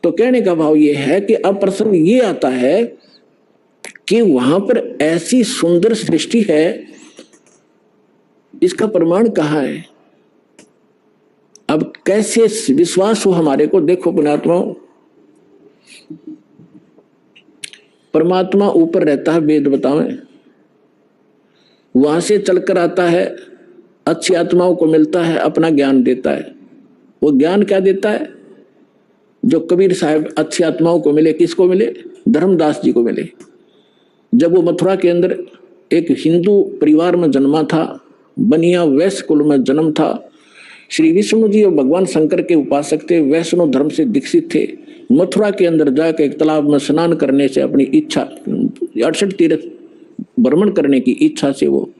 तो कहने का भाव ये है कि अब प्रसंग ये आता है कि वहां पर ऐसी सुंदर सृष्टि है, इसका प्रमाण कहाँ है? अब कैसे विश्वास हो हमारे को? देखो पुण्यात्मा, परमात्मा ऊपर रहता है, वेद बतावे, वहां से चलकर आता है, अच्छी आत्माओं को मिलता है, अपना ज्ञान देता है। वो ज्ञान क्या देता है? जो कबीर साहब अच्छी आत्माओं को मिले, किसको मिले? धर्मदास जी को मिले। जब वो मथुरा के अंदर एक हिंदू परिवार में जन्मा था, बनिया वैश्य कुल में जन्म था, श्री विष्णु जी और भगवान शंकर के उपासक थे, वैष्णव धर्म से दीक्षित थे। मथुरा के अंदर जाकर एक तालाब में स्नान करने से अपनी इच्छा, 68 तीर्थ भ्रमण करने की इच्छा से वो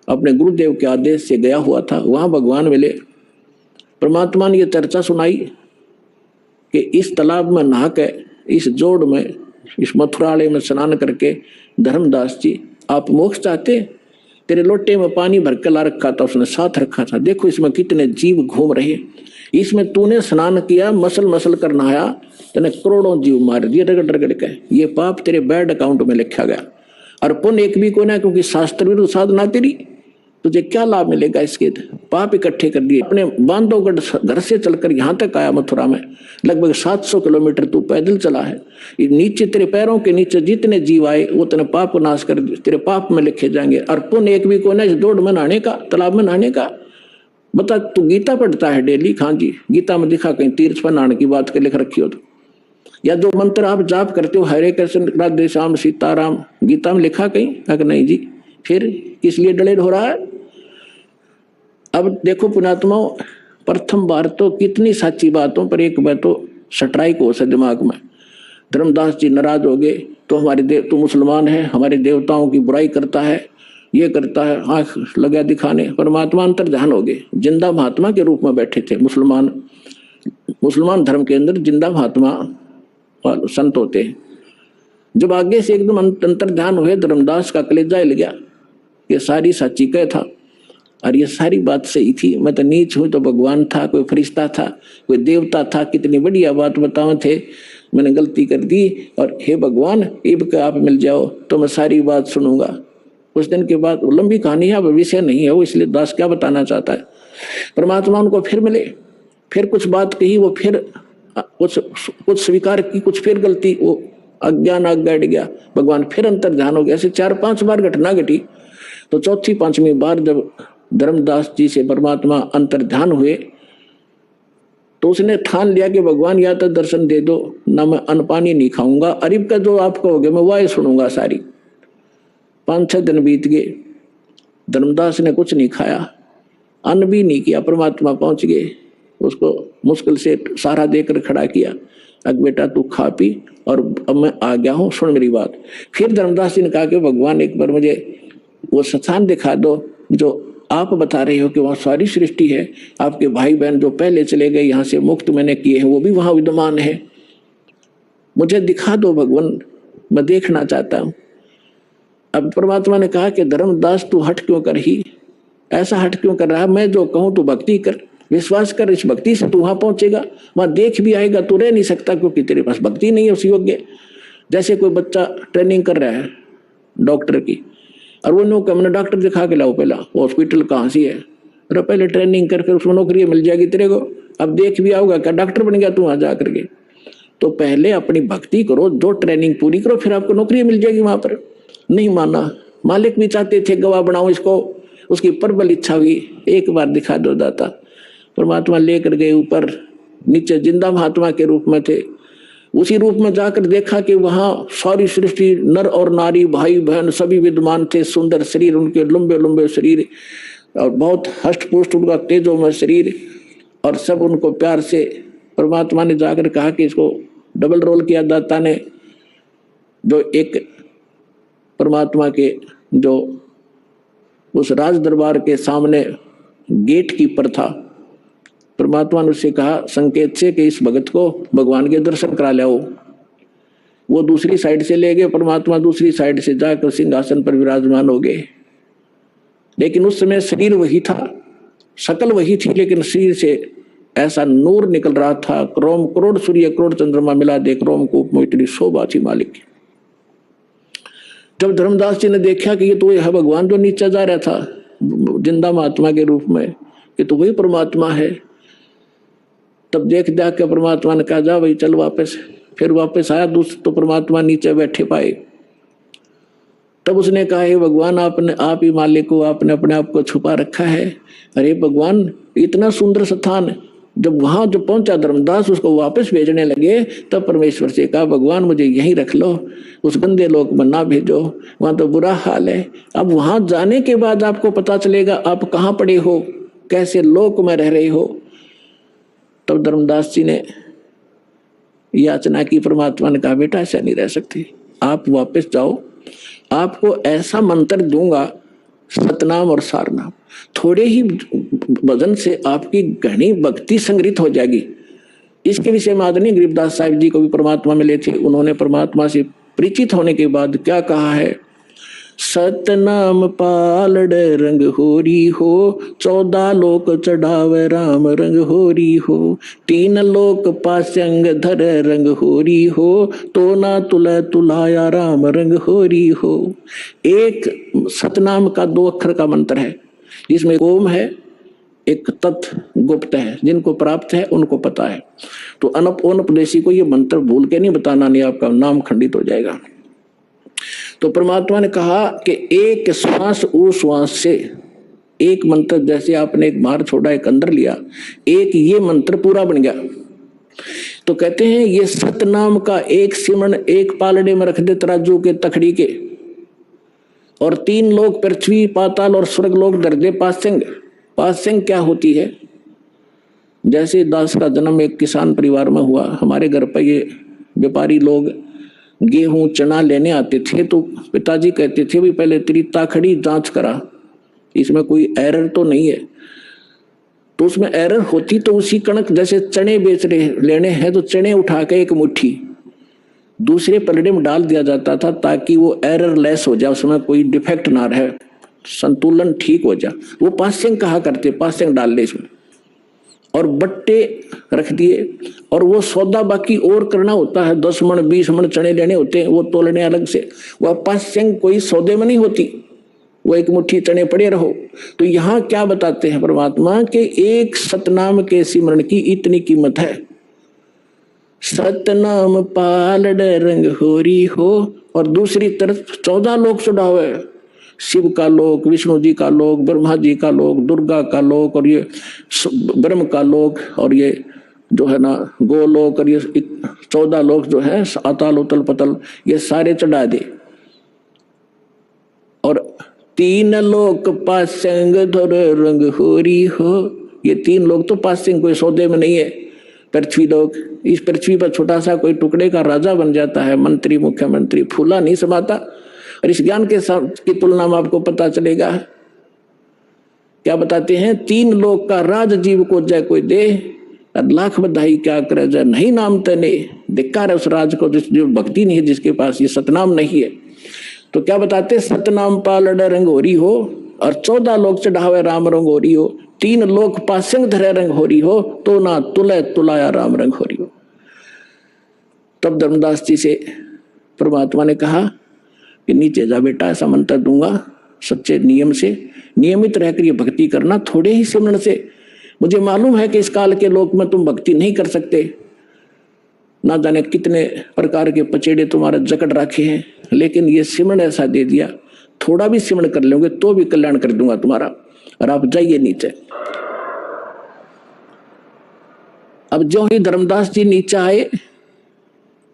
अपने गुरुदेव के आदेश से गया हुआ था। वहां भगवान मिले। परमात्मा ने यह चर्चा सुनाई कि इस तालाब में नहा के, इस जोड़ में, इस मथुरालय में स्नान करके, धर्मदास जी आप मोक्ष चाहते? तेरे लोटे में पानी भर के ला रखा था, उसने साथ रखा था, देखो इसमें कितने जीव घूम रहे, इसमें तूने स्नान किया, मसल मसल कर नहाया, तेने करोड़ों जीव मार दिए रगड़ रगड़ के, ये पाप तेरे बैड अकाउंट में लिखा गया। और पुण्य एक भी को ना, क्योंकि शास्त्र विरुद्ध साधना तेरी, तुझे क्या लाभ मिलेगा इसके? पाप इकट्ठे कर दिए। अपने बांधवगढ़ घर से चलकर यहाँ तक आया मथुरा में, लगभग 700 किलोमीटर तू पैदल चला है। नीचे तेरे पैरों के नीचे जितने जीव आए वो तेने पाप नाश कर, तेरे पाप में लिखे जाएंगे। और पुण्य एक भी को ना, इस दौड़ में नहाने का, तालाब में नहाने का। बता, तू गीता पढ़ता है डेली? हाँ जी। गीता में दिखा कहीं तीर्थ पर नहाने की बात के लिख रखी हो तो? या जो मंत्र आप जाप करते हो, हरे कृष्ण राधे श्याम सीताराम, गीता में लिखा कहीं? अगर नहीं जी, फिर किस लिए डलेड हो रहा है? अब देखो पुण्यात्माओं, प्रथम बार तो कितनी सच्ची बातों पर एक बार तो स्ट्राइक हो सा दिमाग में। धर्मदास जी नाराज हो गए, तो हमारे तो मुसलमान है, हमारे देवताओं की बुराई करता है, ये करता है, आंख लगा दिखाने। परमात्मा अंतर ध्यान हो गए, जिंदा महात्मा के रूप में बैठे थे। मुसलमान धर्म के अंदर जिंदा महात्मा संत होते हैं। जब आगे से एकदम अंतर ध्यान हुए, धर्मदास का कलेजा हिल गया। ये सारी सच्ची कह था और ये सारी बात सही थी। मैं तो नीच हूं तो भगवान था, कोई फरिश्ता था, कोई देवता था, कितनी बढ़िया बात बताओ थे, मैंने गलती कर दी। और हे भगवान, इब का आप मिल जाओ तो मैं सारी बात सुनूंगा। कुछ दिन के बाद, लंबी कहानी है, विषय नहीं है वो, इसलिए दास क्या बताना चाहता है। परमात्मा उनको फिर मिले, फिर कुछ बात कही, वो फिर कुछ स्वीकार की, कुछ फिर गलती, वो अज्ञान आग बैठ गया। भगवान फिर अंतर ध्यान हो गया। ऐसे 4-5 बार घटना घटी। तो चौथी 5वीं बार जब धर्मदास जी से परमात्मा अंतर ध्यान हुए, तो उसने ठान लिया कि भगवान या तो दर्शन दे दो, ना मैं अन्न पानी नहीं खाऊंगा, अरिब का जो आप कहोगे मैं वह सुनूंगा सारी। 5-6 दिन बीत गए, धर्मदास ने कुछ नहीं खाया, अन्न भी नहीं किया। परमात्मा पहुंच गए, उसको मुश्किल से सहारा देकर खड़ा किया। अब बेटा तू खा पी, और अब मैं आ गया हूँ, सुन मेरी बात। फिर धर्मदास जी ने कहा कि भगवान एक बार मुझे वो स्थान दिखा दो जो आप बता रहे हो कि वहाँ सारी सृष्टि है, आपके भाई बहन जो पहले चले गए यहाँ से मुक्त मैंने किए हैं वो भी वहाँ विद्यमान है, मुझे दिखा दो भगवान, मैं देखना चाहता हूँ। अब परमात्मा ने कहा कि धर्मदास तू हट क्यों कर ही, ऐसा हट क्यों कर रहा है? मैं जो कहूँ तू भक्ति कर, विश्वास कर, इस भक्ति से तू वहां पहुंचेगा, वहां देख भी आएगा। तू रह नहीं सकता क्योंकि तेरे पास भक्ति नहीं है उस योग्य। जैसे कोई बच्चा ट्रेनिंग कर रहा है डॉक्टर की, और वो नो मैंने डॉक्टर दिखा के लाओ, पहला हॉस्पिटल कहाँ सी है, अरे पहले ट्रेनिंग कर, फिर उसमें नौकरी मिल जाएगी तेरे को। अब देख भी आओगा, क्या डॉक्टर बन गया तू वहां जा करके? तो पहले अपनी भक्ति करो, जो ट्रेनिंग पूरी करो, फिर आपको नौकरी मिल जाएगी वहां पर। नहीं माना, मालिक भी चाहते थे गवाह बनाओ इसको, उसकी प्रबल इच्छा हुई, एक बार दिखा दो दाता। परमात्मा लेकर गए ऊपर, नीचे जिंदा महात्मा के रूप में थे। उसी रूप में जाकर देखा कि वहां सारी सृष्टि, नर और नारी, भाई बहन सभी विद्यमान थे। सुंदर शरीर उनके, लंबे लंबे शरीर, और बहुत हष्ट पुष्ट उनका तेजोमय शरीर, और सब उनको प्यार से परमात्मा ने जाकर कहा कि इसको डबल रोल किया दाता ने। जो एक परमात्मा के जो उस राज दरबार के सामने गेट कीपर था, परमात्मा ने उससे कहा संकेत से कि इस भगत को भगवान के दर्शन करा लाओ। वो दूसरी साइड से ले गए, परमात्मा दूसरी साइड से जाकर सिंहासन पर विराजमान हो गए। लेकिन उस समय शरीर वही था, शकल वही थी, लेकिन शरीर से ऐसा नूर निकल रहा था, रोम करोड़ सूर्य करोड़ चंद्रमा मिला देख रोम कूप में इतनी शोभा थी मालिक की। जब धर्मदास जी ने देखा कि ये तो यह भगवान जो नीचे जा रहा था जिंदा महात्मा के रूप में, ये तो वही परमात्मा है, तब देख देख के परमात्मा ने कहा जा भाई चल वापस। फिर वापस आया तो परमात्मा नीचे बैठे पाए। तब उसने कहा हे भगवान आपने आप ही मालिक को आपने अपने आप को छुपा रखा है। अरे भगवान इतना सुंदर स्थान, जब वहां जो पहुंचा धर्मदास उसको वापस भेजने लगे तब परमेश्वर से कहा भगवान मुझे यहीं रख लो, उस गंदे लोक में ना भेजो, वहां तो बुरा हाल है। अब वहां जाने के बाद आपको पता चलेगा आप कहाँ पड़े हो, कैसे लोक में रह रहे हो। तब धर्मदास जी ने याचना की, परमात्मा ने कहा बेटा ऐसा नहीं रह सकती, आप वापस जाओ, आपको ऐसा मंत्र दूंगा सतनाम और सारनाम, थोड़े ही भजन से आपकी घनी भक्ति संग्रहित हो जाएगी। इसके विषय में आदरणीय गरीबदास साहिब जी को भी परमात्मा मिले थे, उन्होंने परमात्मा से परिचित होने के बाद क्या कहा है, सतनाम पालड़ रंग होरी हो, 14 लोक चढ़ावे राम रंग होरी हो, 3 लोक पासंग धर रंग होरी हो, तो ना तुला तुलाया राम रंग होरी हो। एक सतनाम का 2 अक्षर का मंत्र है, जिसमें ओम है, एक तत् गुप्त है, जिनको प्राप्त है उनको पता है। तो अनपदेशी को ये मंत्र भूल के नहीं बताना, नहीं आपका नाम खंडित हो जाएगा। तो परमात्मा ने कहा कि एक श्वास उस श्वास से एक मंत्र, जैसे आपने एक बाहर छोड़ा एक अंदर लिया, एक ये मंत्र पूरा बन गया। तो कहते हैं ये सतनाम का एक सिमरण एक पालड़े में रख दे तराजू के तखड़ी के, और 3 लोग पृथ्वी पाताल और स्वर्ग लोग धर दे पासंग। पासंग क्या होती है, जैसे दास का जन्म एक किसान परिवार में हुआ, हमारे घर पर ये व्यापारी लोग गेहूं चना लेने आते थे, तो पिताजी कहते थे भी पहले तेरी ताखड़ी जांच करा, इसमें कोई एरर तो नहीं है। तो उसमें एरर होती तो उसी कणक, जैसे चने बेच रहे लेने हैं तो चने उठा के एक मुट्ठी दूसरे पलड़े में डाल दिया जाता था, ताकि वो एरर लेस हो जाए, उसमें कोई डिफेक्ट ना रहे, संतुलन ठीक हो जाए। वो पासेंग कहा करते, पासेंग डाल ले इसमें, और बट्टे रख दिए। और वो सौदा बाकी और करना होता है, 10 मन 20 मन चने लेने होते हैं, वो तोलने अलग से। वह पासेंग कोई सौदे में नहीं होती, वो एक मुट्ठी चने पड़े रहो। तो यहाँ क्या बताते हैं परमात्मा के एक सतनाम के सिमरण की इतनी कीमत है। सतनाम पालड़ रंग होरी हो, और दूसरी तरफ 14 लोक चढ़ावे, शिव का लोक, विष्णु जी का लोक, ब्रह्मा जी का लोक, दुर्गा का लोक, और ये ब्रह्म का लोक, और ये जो है ना गोलोक, और ये 14 लोक जो है अताल उतल पतल, ये सारे चढ़ा दे। और 3 लोक पासंग धर रंग होरी हो, ये 3 लोग तो पासंग कोई सौदे में नहीं है। पृथ्वी लोक, इस पृथ्वी पर छोटा सा कोई टुकड़े का राजा बन जाता है, मंत्री मुख्यमंत्री, फूला नहीं समाता। और इस ज्ञान के साथ की तुलना में आपको पता चलेगा, क्या बताते हैं, 3 लोक का राज जीव को जय कोई दे, लाख बधाई क्या करे जय नहीं नाम तने। धिक्कार है उस राज को जो भक्ति नहीं है, जिसके पास ये सतनाम नहीं है। तो क्या बताते, सतनाम पालड़ रंग होरी हो, और 14 लोक चढ़ावे राम रंग होरी हो, 3 लोक पासंग धरे रंग होरी हो, तो ना तुले तुलाया राम रंग होरी हो। तब धर्मदास जी से परमात्मा ने कहा कि नीचे जा बेटा, ऐसा मंत्र दूंगा, सच्चे नियम से नियमित रहकर ये भक्ति करना, थोड़े ही सिमरण से। मुझे मालूम है कि इस काल के लोक में तुम भक्ति नहीं कर सकते, ना जाने कितने प्रकार के पचेड़े तुम्हारे जकड़ रखे हैं, लेकिन ये सिमरण ऐसा दे दिया, थोड़ा भी सिमरण कर लोगे तो भी कल्याण कर दूंगा तुम्हारा। और आप जाइए नीचे। अब जो ही धर्मदास जी नीचे आए,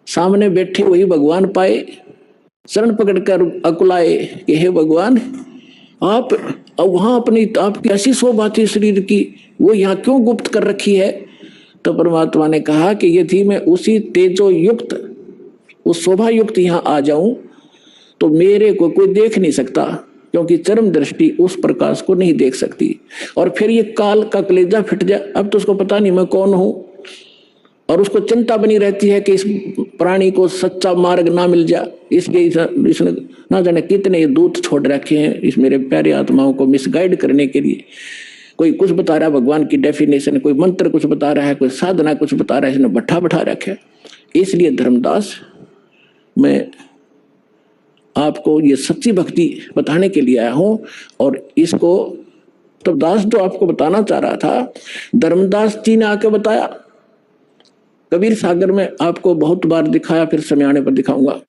सामने बैठे वही भगवान पाए, शरण पकड़कर अकुलाए कि हे भगवान, आप वहां अपनी आपकी ऐसी शोभा थी शरीर की, वो यहाँ क्यों गुप्त कर रखी है। तो परमात्मा ने कहा कि यदि मैं उसी तेजो युक्त उस शोभा युक्त यहाँ आ जाऊं तो मेरे को कोई देख नहीं सकता, क्योंकि चरम दृष्टि उस प्रकाश को नहीं देख सकती। और फिर ये काल का कलेजा फिट जाए, अब तो उसको पता नहीं मैं कौन हूं, और उसको चिंता बनी रहती है कि इस प्राणी को सच्चा मार्ग ना मिल जाए। इसलिए इसने ना जाने कितने दूत छोड़ रखे हैं इस मेरे प्यारे आत्माओं को मिसगाइड करने के लिए। कोई कुछ बता रहा है भगवान की डेफिनेशन, कोई मंत्र कुछ बता रहा है, कोई साधना कुछ बता रहा है, इसने भट्ठा बैठा रखा है। इसलिए धर्मदास मैं आपको ये सच्ची भक्ति बताने के लिए आया हूं। और इसको तो दास जो आपको बताना चाह रहा था, धर्मदास जी ने आके बताया। कबीर सागर में आपको बहुत बार दिखाया, फिर समय आने पर दिखाऊंगा।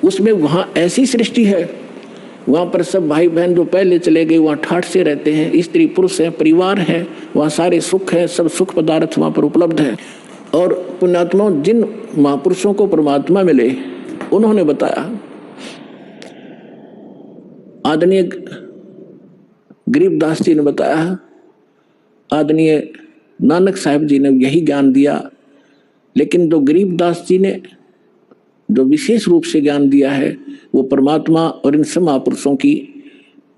उसमें वहां ऐसी सृष्टि है, वहां पर सब भाई बहन जो पहले चले गए वहां ठाठ से रहते हैं, स्त्री पुरुष है, परिवार है, वहां सारे सुख है, सब सुख पदार्थ वहां पर उपलब्ध है। और पुण्यात्मा जिन महापुरुषों को परमात्मा मिले उन्होंने बताया, आदरणीय गरीबदास जी ने बताया, आदरणीय नानक साहब जी ने यही ज्ञान दिया। लेकिन जो गरीबदास जी ने जो विशेष रूप से ज्ञान दिया है वो परमात्मा और इन सब महापुरुषों की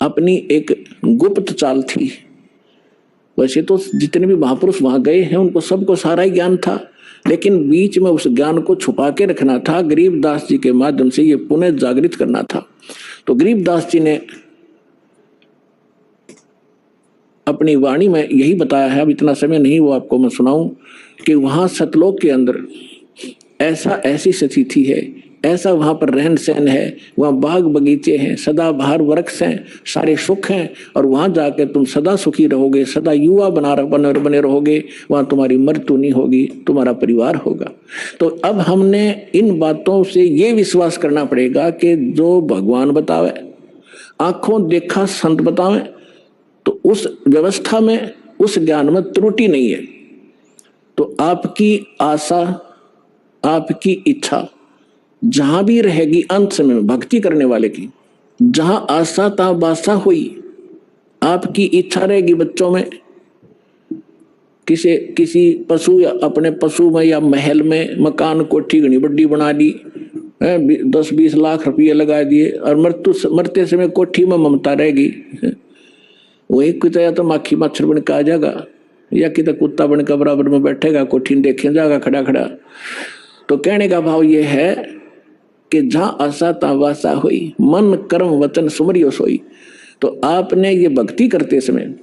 अपनी एक गुप्त चाल थी। वैसे तो जितने भी महापुरुष वहां गए हैं उनको सबको सारा ही ज्ञान था, लेकिन बीच में उस ज्ञान को छुपा के रखना था। गरीबदास जी के माध्यम से ये पुनः जागृत करना था। तो गरीबदास जी ने अपनी वाणी में यही बताया है, अब इतना समय नहीं वो आपको मैं सुनाऊं, कि वहां सतलोक के अंदर ऐसी स्थिति है, ऐसा वहां पर रहन सहन है, वहां बाग बगीचे हैं, सदा बाहर वृक्ष हैं, सारे सुख हैं, और वहां जाके तुम सदा सुखी रहोगे, सदा युवा बने रहोगे, वहां तुम्हारी मृत्यु नहीं होगी, तुम्हारा परिवार होगा। तो अब हमने इन बातों से ये विश्वास करना पड़ेगा कि जो भगवान बतावे, आंखों देखा संत बतावे, तो उस व्यवस्था में, उस ज्ञान में त्रुटि नहीं है। तो आपकी आशा, आपकी इच्छा जहां भी रहेगी, अंत समय में भक्ति करने वाले की जहां आशा ता बासा हुई, आपकी इच्छा रहेगी बच्चों में, किसी पशु या अपने पशु में या महल में मकान कोठी घनी बड्डी बना दी, 10-20 लाख रुपये लगा दिए, और मरते समय कोठी में ममता रहेगी। वही कुछ या तो माखी मच्छर बन के आ जाएगा, या कि कुत्ता बन के बराबर में बैठेगा, कोठी देखे जाएगा खड़ा खड़ा। तो कहने का भाव ये है कि जहां आशा ता वासा हुई, मन कर्म वचन सुमरियो सोई। तो आपने ये भक्ति करते समय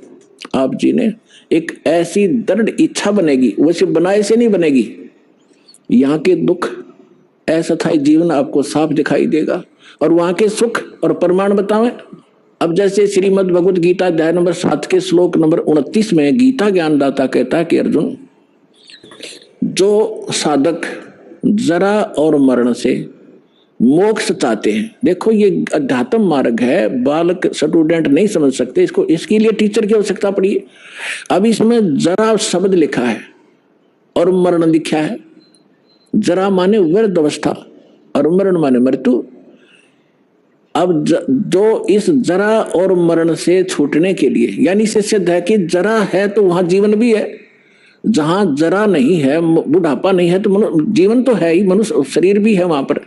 आप जी ने एक ऐसी दृढ़ इच्छा बनेगी, वैसे बनाए से नहीं बनेगी। यहाँ के दुख अस्थायी जीवन आपको साफ दिखाई देगा, और वहां के सुख और प्रमाण बतावें। अब जैसे श्रीमद् भगवद गीता अध्याय नंबर 7 के श्लोक नंबर 29 में गीता ज्ञानदाता कहता है कि अर्जुन, जो साधक जरा और मरण से मोक्ष चाहते हैं, देखो ये अध्यात्म मार्ग है, बालक स्टूडेंट नहीं समझ सकते इसको, इसके लिए टीचर की आवश्यकता पड़ी है। अब इसमें जरा शब्द लिखा है और मरण लिखा है। जरा माने वृद्ध अवस्था और मरण माने मृत्यु। अब जो इस जरा और मरण से छूटने के लिए, यानी इससे सिद्ध है कि जरा है तो वहां जीवन भी है, जहां जरा नहीं है, बुढ़ापा नहीं है, तो जीवन तो है ही, मनुष्य शरीर भी है वहां पर।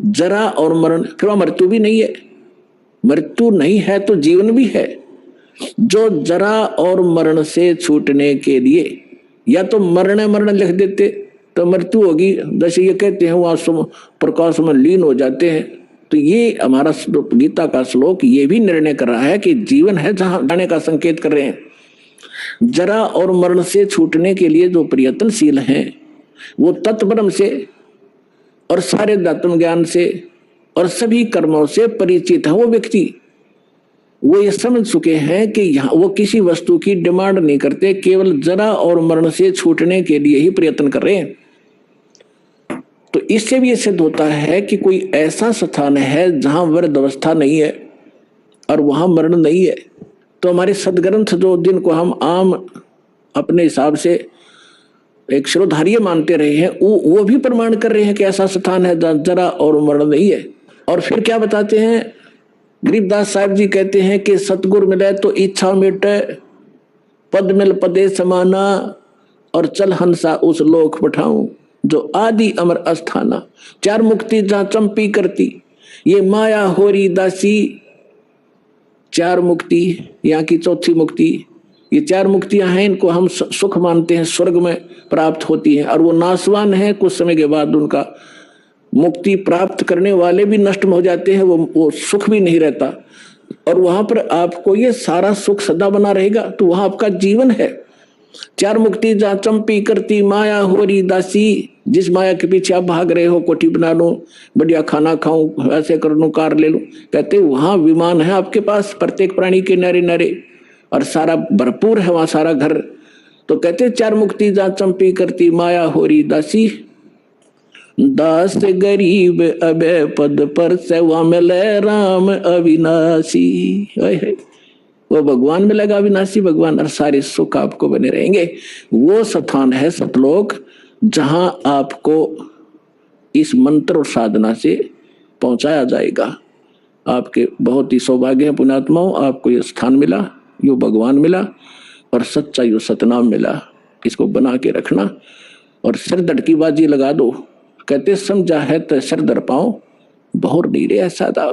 जरा और मरण, फिर मृत्यु भी नहीं है, मृत्यु नहीं है तो जीवन भी है। जो जरा और मरण से छूटने के लिए, या तो मरण लिख देते तो मृत्यु होगी, जैसे ये कहते हैं वहां प्रकाश में लीन हो जाते हैं। तो ये हमारा गीता का श्लोक ये भी निर्णय कर रहा है कि जीवन है जहां जाने का संकेत कर रहे हैं। जरा और मरण से छूटने के लिए जो प्रयत्नशील हैं, वो तत्परम से और सारे दात्म ज्ञान से और सभी कर्मों से परिचित है वो व्यक्ति, वो ये समझ चुके हैं कि यहाँ वो किसी वस्तु की डिमांड नहीं करते, केवल जरा और मरण से छूटने के लिए ही प्रयत्न कर रहे हैं। तो इससे भी ये सिद्ध होता है कि कोई ऐसा स्थान है जहां वृद्ध अवस्था नहीं है और वहां मरण नहीं है। तो हमारे सदग्रंथ जो, जिनको हम आम अपने हिसाब से एक श्रोधार्य मानते रहे हैं, वो भी प्रमाण कर रहे हैं कि ऐसा स्थान है जहां जरा और मरण नहीं है। और फिर क्या बताते हैं गरीबदास साहब जी, कहते हैं कि सतगुरु मिले तो इच्छा मिटे, पद मिल पदे समाना, और चल हंसा उस लोक पठाऊं जो आदि अमर अस्थाना। चार मुक्ति जहां चंपी करती, ये माया होरी दासी। चार मुक्ति, यहाँ की चौथी मुक्ति, ये चार मुक्तियां हैं, इनको हम सुख मानते हैं, स्वर्ग में प्राप्त होती हैं, और वो नाशवान है। कुछ समय के बाद उनका मुक्ति प्राप्त करने वाले भी नष्ट हो जाते हैं, वो सुख भी नहीं रहता। और वहां पर आपको ये सारा सुख सदा बना रहेगा, तो वहां आपका जीवन है। चार मुक्ति जहाँ चंपी करती माया होरी दासी, जिस माया के पीछे आप भाग रहे हो, कोठी बना लूं, बढ़िया खाना खाऊं, ऐसे कर लूं, कार ले लूं, कहते वहां विमान है आपके पास, प्रत्येक प्राणी के नारे नारे, और सारा भरपूर है वहां सारा घर। तो कहते चार मुक्ति जहाँ चंपी करती माया होरी दासी, दास गरीब अभय पद पर सेवा मिले राम अविनाशी। वो भगवान मिलेगा अविनाशी भगवान, और सारे सुख आपको बने रहेंगे। वो स्थान है सतलोक, जहां आपको इस मंत्र और साधना से पहुंचाया जाएगा। आपके बहुत ही सौभाग्य है पुण्यात्माओं, आपको ये स्थान मिला, यो भगवान मिला, और सच्चा यो सतनाम मिला। इसको बना के रखना और सिर धड़की बाजी लगा दो। कहते समझा है तो सिर धड़ पाओ, बहुत नीरे है सादा।